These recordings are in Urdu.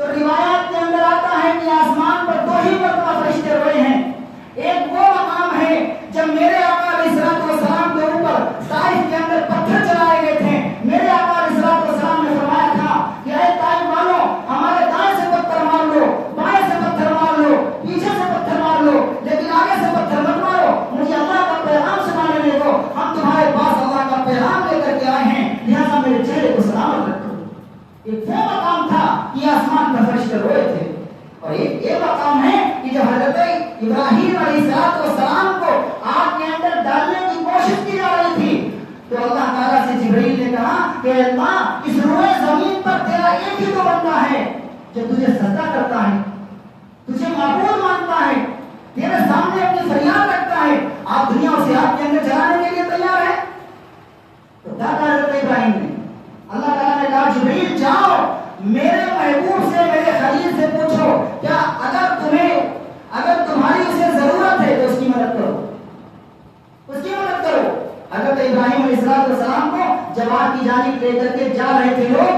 تو روایات کے اندر آتا ہے کہ آسمان پر 2 ہی مرتبہ فرشتے روئے ہیں. ایک وہ مقام ہے جب میرے آقا علیہ الصلوۃ والسلام کے اوپر طائف کے اندر پتھر چلائے گئے تھے. میرے آقا علیہ الصلوۃ والسلام نے فرمایا تھا کہ اے طائف والوں، ہمارے دائیں سے پتھر مار لو، بائیں سے پتھر مار لو، پیچھے سے پتھر مار لو، لیکن آگے سے پتھر مت مارو، مجھے اللہ کا پیغام سنانے دو. ہم تمہارے پاس اللہ کا پیغام لے کر کے آئے ہیں، لہٰذا میرے چہرے کو سلامت رکھو. ایک وہ مقام تھا کہ آسمان پر فرشتے روئے تھے. اور ایک یہ مقام ہے کہ جب حضرت ابراہیم علیہ السلام کو آگ کے اندر ڈالنے کی کوشش کی جا رہی تھی تو اللہ تعالیٰ سے جبرائیل نے کہا کہ اللہ، اس روئے زمین پر تیرا ایک ہی تو بندہ ہے جو تجھے سجدہ کرتا ہے، تجھے معبود مانتا ہے، تیرے سامنے اپنی فریاد رکھتا ہے. آپ دنیا اسے آگ کے اندر جلانے کے لیے تیار ہے؟ تو کیا کہا حضرت ابراہیم نے؟ اللہ تعالیٰ نے کہا جبرائیل جاؤ، میرے محبوب سے، میرے خلیل سے پوچھو کیا اگر تمہاری اسے ضرورت ہے تو اس کی مدد کرو، اس کی مدد کرو. حضرت ابراہیم علیہ السلام کو جب آگ کی جانب لے کر کے جا رہے تھے لوگ،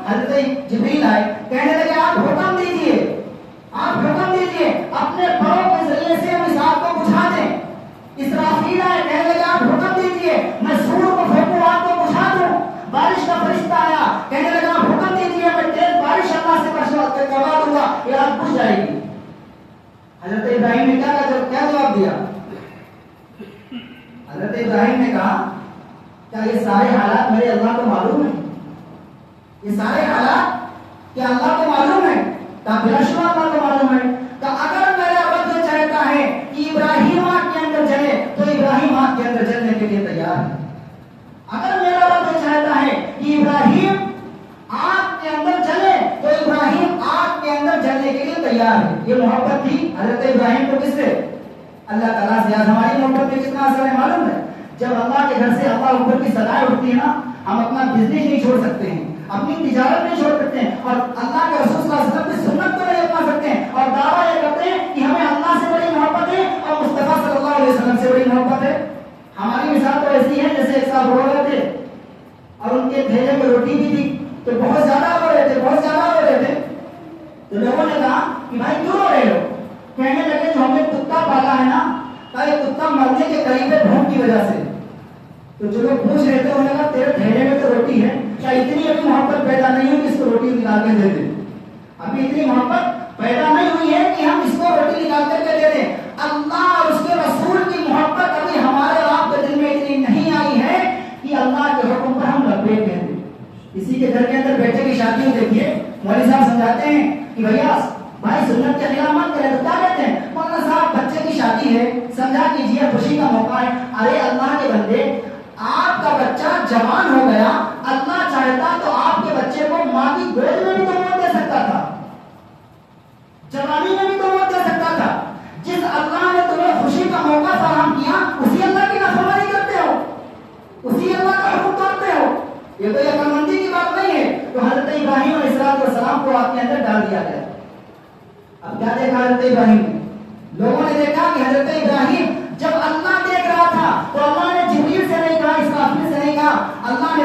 حضرت جبرائیل آئے، کہنے لگے آپ حکم دیجئے اپنے پروں کے ذریعے سے ہم اس آگ کو بجھا دیں. اسرافیل آئے، کہنے لگے آپ حکم دیجئے میں سور کو پھینکوں، آگ کو بجھا دوں. بارش کا فرشتہ آیا، کہنے لگا آپ حکم دیجئے میں تیز بارش اللہ سے کروا دوں گا، یہ آگ بجھ جائے گی. حضرت ابراہیم نے کیا جواب دیا؟ حضرت ابراہیم نے کہا کیا یہ سارے حالات میرے اللہ کو معلوم ہیں؟ یہ سارے حالات کیا اللہ کو معلوم ہے؟ کہا بلا شبہ اللہ کو معلوم ہے. کہا اگر میرا رب یہ چاہتا ہے کہ ابراہیم آگ کے اندر جلے تو ابراہیم آگ کے اندر جلنے کے لیے تیار ہے. اگر میرا رب یہ چاہتا ہے کہ ابراہیم آگ کے اندر جلے تو ابراہیم آگ کے اندر جلنے کے لیے تیار ہے. یہ محبت تھی حضرت ابراہیم کو کس سے؟ اللہ تعالیٰ سے. آج ہماری محبت میں کتنا اثر ہے معلوم ہے؟ جب اللہ کے گھر سے اللہ اوپر کی صدائیں اٹھتی ہے نا، ہم اپنا بزنس نہیں چھوڑ سکتے ہیں، اپنی تجارت نہیں چھوڑ سکتے ہیں، اور اللہ کے رسول صلی اللہ علیہ وسلم کی سنت کو نہیں اپنا سکتے ہیں، اور دعویٰ یہ کرتے ہیں کہ ہمیں اللہ سے بڑی محبت ہے اور مصطفیٰ صلی اللہ علیہ وسلم سے بڑی محبت ہے. ہماری مثال تو ایسی ہے جیسے ایک صاحب رو رہے تھے اور ان کے تھیلے میں روٹی بھی تھی تو بہت زیادہ رو رہے تھے. تو لوگوں نے کہا کہ بھائی کیوں رو رہے ہو؟ کہنے لگے جو ہم نے کتا پالا ہے نا، یہ کتا مرنے کے قریب ہے بھوک کی وجہ سے. تو جو لوگ پوچھ رہے تھے انہوں نے کہا تیرے تھیلے میں تو روٹی ہے، کیا اتنی ابھی محبت پیدا نہیں ہوئی کہ اس کو روٹی نکال کے دے دیں؟ ابھی اتنی محبت پیدا نہیں ہوئی ہے کہ ہم اس کو روٹی نکال کر کے دے دیں. اللہ اور اس کے رسول کی محبت ابھی ہمارے اور آپ کے دل میں اتنی نہیں آئی ہے کہ اللہ کے حکم پر ہم لبیک کہہ دیں. کسی کے گھر کے اندر بیٹے کی شادی ہو، دیکھیے مولوی صاحب سمجھاتے ہیں کہ بھائی سنت کے خلاف مت کرے، تو کیا کہتے ہیں؟ مولانا صاحب بچے کی شادی ہے، سمجھا کیجیے خوشی کا موقع ہے. ارے اللہ کے بندے، آپ کا بچہ جوان ہو گیا، اللہ چاہتا تو آپ کے بچے کو ماں کی گود میں بھی تو موت دے سکتا تھا، جوانی میں بھی تو موت دے سکتا تھا. جس اللہ نے تمہیں خوشی کا موقع فراہم کیا اسی اللہ کی نافرمانی کرتے ہو، اسی اللہ کا حکم توڑتے ہو. یہ تو عقل مندی کی بات نہیں ہے. تو حضرت ابراہیم علیہ السلام کو آپ کے اندر ڈال دیا گیا. اب کیا دیکھا حضرت ابراہیم نے؟ لوگوں نے دیکھا کہ حضرت ابراہیم جب اللہ دیکھ رہا تھا تو اللہ نے جبریل سے نہیں کہا، اسرافیل سے نہیں کہا، اللہ نے